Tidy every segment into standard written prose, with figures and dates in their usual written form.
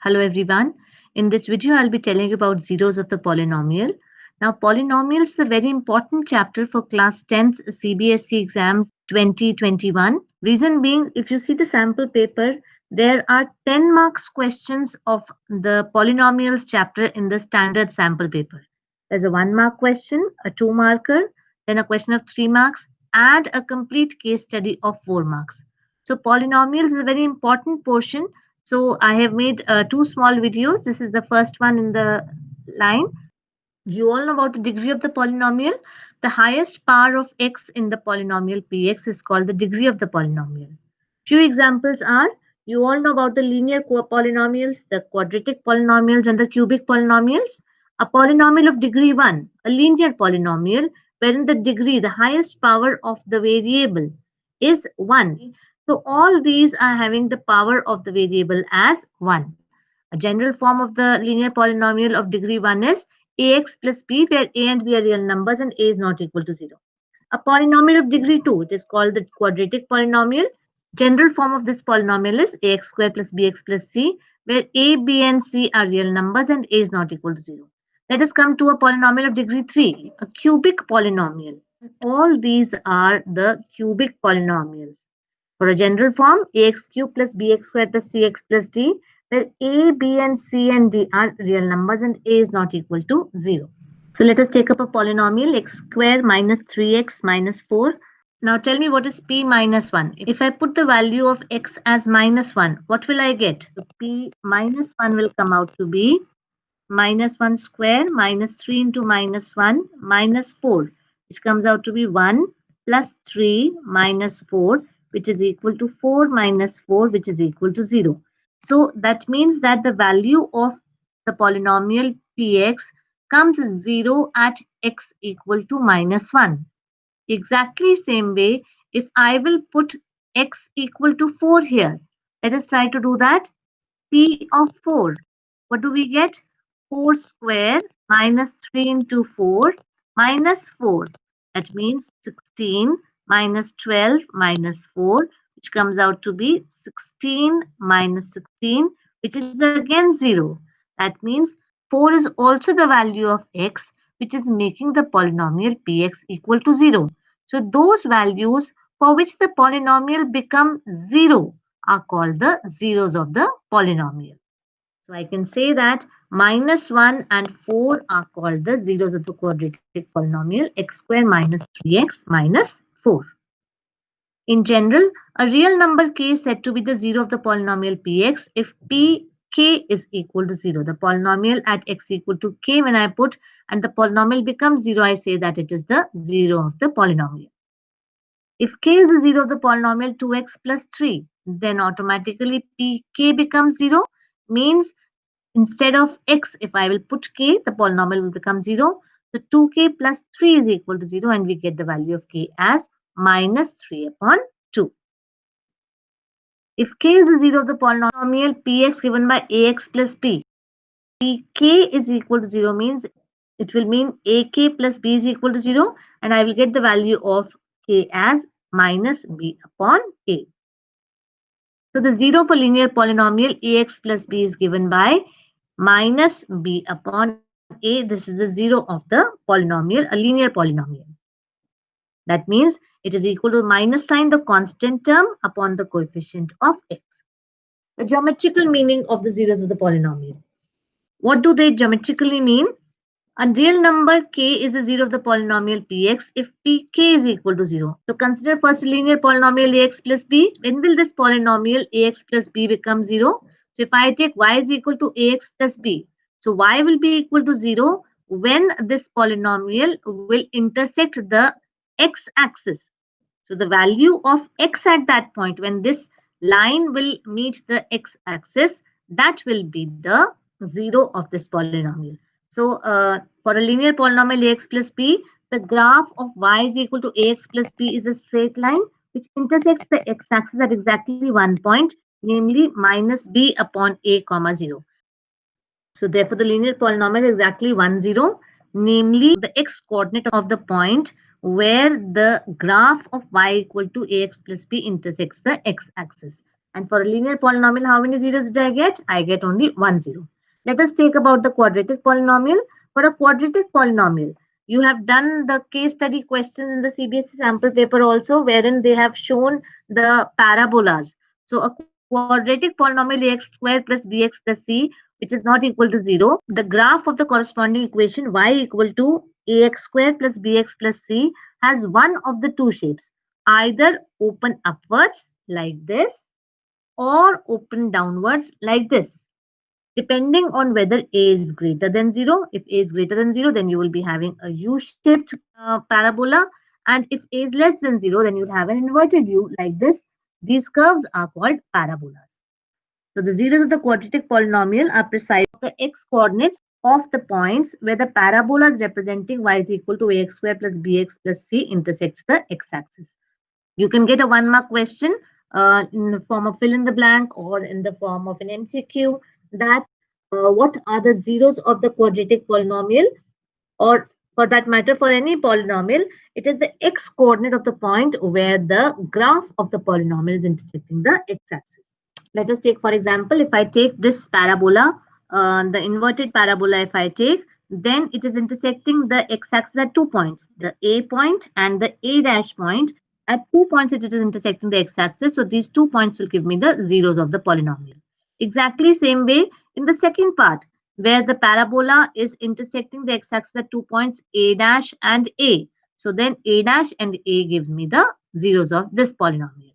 Hello everyone. In this video, I'll be telling you about zeros of the polynomial. Now, polynomials is a very important chapter for class 10th CBSE exams 2021. Reason being, if you see the sample paper, there are 10 marks questions of the polynomials chapter in the standard sample paper. There's a 1 mark question, a 2 marker, then a question of 3 marks, and a complete case study of 4 marks. So polynomials is a very important portion, so I have made two small videos. This is the first one in the line. You all know about the degree of the polynomial. The highest power of x in the polynomial px is called the degree of the polynomial. Few examples are, you all know about the linear polynomials, the quadratic polynomials, and the cubic polynomials. A polynomial of degree 1, a linear polynomial, wherein the degree, the highest power of the variable is 1. So all these are having the power of the variable as 1. A general form of the linear polynomial of degree 1 is ax plus b, where a and b are real numbers and a is not equal to 0. A polynomial of degree 2, it is called the quadratic polynomial. General form of this polynomial is ax square plus bx plus c, where a, b, and c are real numbers and a is not equal to 0. Let us come to a polynomial of degree 3, a cubic polynomial. All these are the cubic polynomials. For a general form, ax cube plus bx square plus cx plus d, where a, b, and c and d are real numbers and a is not equal to 0. So let us take up a polynomial x square minus 3x minus 4. Now tell me, what is p minus 1? If I put the value of x as minus 1, what will I get? So p minus 1 will come out to be minus 1 square minus 3 into minus 1 minus 4, which comes out to be 1 plus 3 minus 4, which is equal to 4 minus 4, which is equal to 0. So that means that the value of the polynomial px comes 0 at x equal to minus 1. Exactly same way, if I will put x equal to 4 here, let us try to do that. P of 4, what do we get? 4 square minus 3 into 4 minus 4. That means 16 minus 12 minus 4, which comes out to be 16 minus 16, which is again 0. That means 4 is also the value of x, which is making the polynomial px equal to 0. So those values for which the polynomial becomes 0 are called the zeros of the polynomial. So I can say that minus 1 and 4 are called the zeros of the quadratic polynomial x square minus 3x minus 4. In general, a real number k is said to be the zero of the polynomial px if pk is equal to 0. The polynomial at x equal to k, when I put and the polynomial becomes 0, I say that it is the zero of the polynomial. If k is the zero of the polynomial 2x plus 3, then automatically pk becomes 0, means instead of x, if I will put k, the polynomial will become 0. So 2k plus 3 is equal to 0, and we get the value of k as minus 3 upon 2. If k is the 0 of the polynomial px given by ax plus b, pk is equal to 0 means it will mean ak plus b is equal to 0, and I will get the value of k as minus b upon a. So the 0 for linear polynomial ax plus b is given by minus b upon a. This is the 0 of the polynomial, a linear polynomial. That means it is equal to minus sign, the constant term, upon the coefficient of x. The geometrical meaning of the zeros of the polynomial. What do they geometrically mean? A real number k is the 0 of the polynomial px if pk is equal to 0. So consider first linear polynomial ax plus b. When will this polynomial ax plus b become 0? So if I take y is equal to ax plus b, so y will be equal to 0 when this polynomial will intersect the x-axis. So the value of x at that point, when this line will meet the x-axis, that will be the 0 of this polynomial. So for a linear polynomial ax plus b, the graph of y is equal to ax plus b is a straight line which intersects the x-axis at exactly one point, namely minus b upon a comma 0. So therefore the linear polynomial is exactly 1, 0, namely the x-coordinate of the point where the graph of y equal to ax plus b intersects the x-axis. And for a linear polynomial, how many zeros did I get? I get only 1 0. Let us take about the quadratic polynomial. For a quadratic polynomial, you have done the case study questions in the CBSE sample paper also, wherein they have shown the parabolas. So a quadratic polynomial ax square plus bx plus c, which is not equal to 0, the graph of the corresponding equation y equal to ax square plus bx plus c has one of the two shapes, either open upwards like this or open downwards like this, depending on whether a is greater than 0. If a is greater than 0, then you will be having a u-shaped parabola, and if a is less than 0, then you'll have an inverted u like this. These curves are called parabolas. So the zeros of the quadratic polynomial are precisely the x coordinates of the points where the parabolas representing y is equal to ax square plus bx plus c intersects the x-axis. You can get a 1 mark question in the form of fill in the blank or in the form of an MCQ, that what are the zeros of the quadratic polynomial, or for that matter for any polynomial, it is the x coordinate of the point where the graph of the polynomial is intersecting the x-axis. Let us take, for example, if I take this parabola, the inverted parabola, if I take, then it is intersecting the x-axis at 2 points, the A point and the A dash point. At 2 points, it is intersecting the x-axis. So these 2 points will give me the zeros of the polynomial. Exactly same way in the second part, where the parabola is intersecting the x-axis at 2 points, A dash and A. So then A dash and A give me the zeros of this polynomial.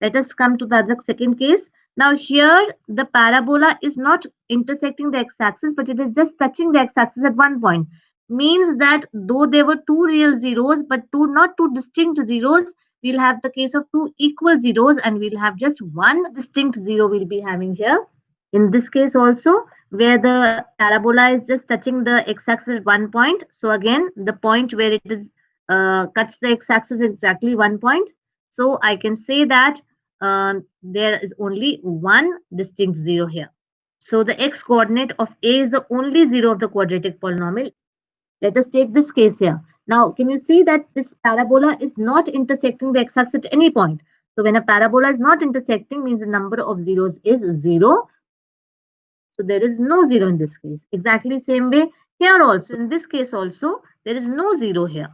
Let us come to the other second case. Now here the parabola is not intersecting the x-axis, but it is just touching the x-axis at 1 point. Means that though there were two real zeros, but not two distinct zeros, we'll have the case of two equal zeros, and we'll have just one distinct zero we'll be having here. In this case also, where the parabola is just touching the x-axis at 1 point. So again, the point where it is cuts the x-axis is exactly 1 point. So I can say that there is only one distinct zero here. So the x coordinate of A is the only zero of the quadratic polynomial. Let us take this case here. Now, can you see that this parabola is not intersecting the x-axis at any point? So when a parabola is not intersecting, means the number of zeros is 0. So there is no 0 in this case. Exactly same way here also. In this case also, there is no 0 here.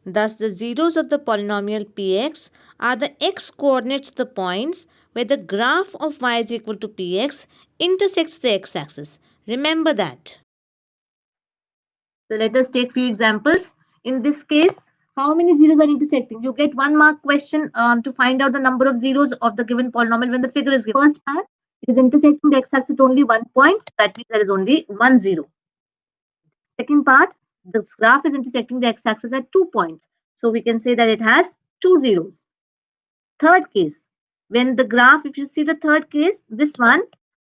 Thus, the zeros of the polynomial px are the x coordinates of the points where the graph of y is equal to px intersects the x-axis. Remember that. So let us take few examples. In this case, how many zeros are intersecting? You get 1 mark question to find out the number of zeros of the given polynomial when the figure is given. First part, it is intersecting the x-axis only 1 point. That means there is only 1 0. Second part, the graph is intersecting the x-axis at 2 points. So we can say that it has 2 zeros. Third case, when the graph, if you see the third case, this one,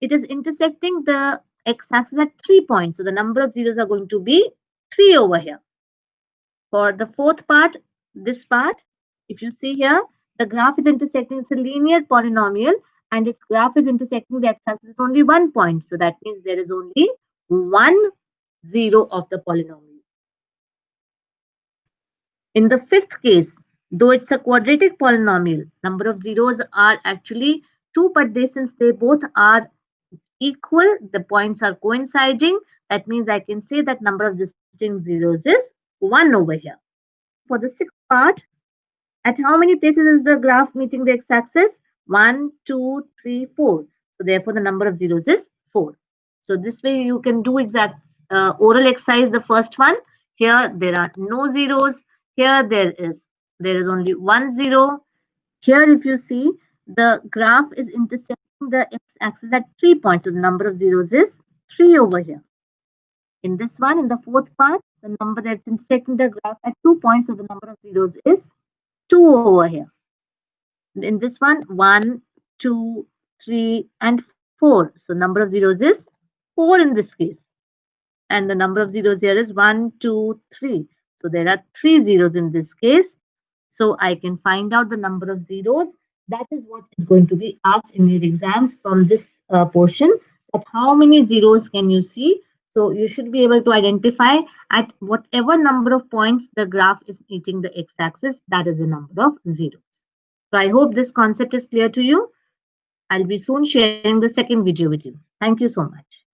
it is intersecting the x-axis at 3 points. So the number of zeros are going to be 3 over here. For the fourth part, this part, if you see here, the graph is intersecting, it's a linear polynomial, and its graph is intersecting the x-axis at only 1 point. So that means there is only 1 0 of the polynomial. In the fifth case, though it's a quadratic polynomial, number of zeros are actually 2, but since they both are equal, the points are coinciding. That means I can say that number of distinct zeros is 1 over here. For the sixth part, at how many places is the graph meeting the x-axis? 1, 2, 3, 4. So therefore, the number of zeros is 4. So this way you can do exact oral exercise, the first one. Here there are no zeros. Here there is only 1 0. Here if you see, the graph is intersecting the x-axis at 3 points. So the number of zeros is 3 over here. In this one, in the fourth part, the number that's intersecting the graph at 2 points. So the number of zeros is 2 over here. In this one, 1, 2, 3, and 4. So number of zeros is 4 in this case. And the number of zeros here is 1, 2, 3. So there are 3 zeros in this case. So I can find out the number of zeros. That is what is going to be asked in your exams from this portion. That how many zeros can you see? So you should be able to identify at whatever number of points the graph is meeting the x-axis. That is the number of zeros. So I hope this concept is clear to you. I'll be soon sharing the second video with you. Thank you so much.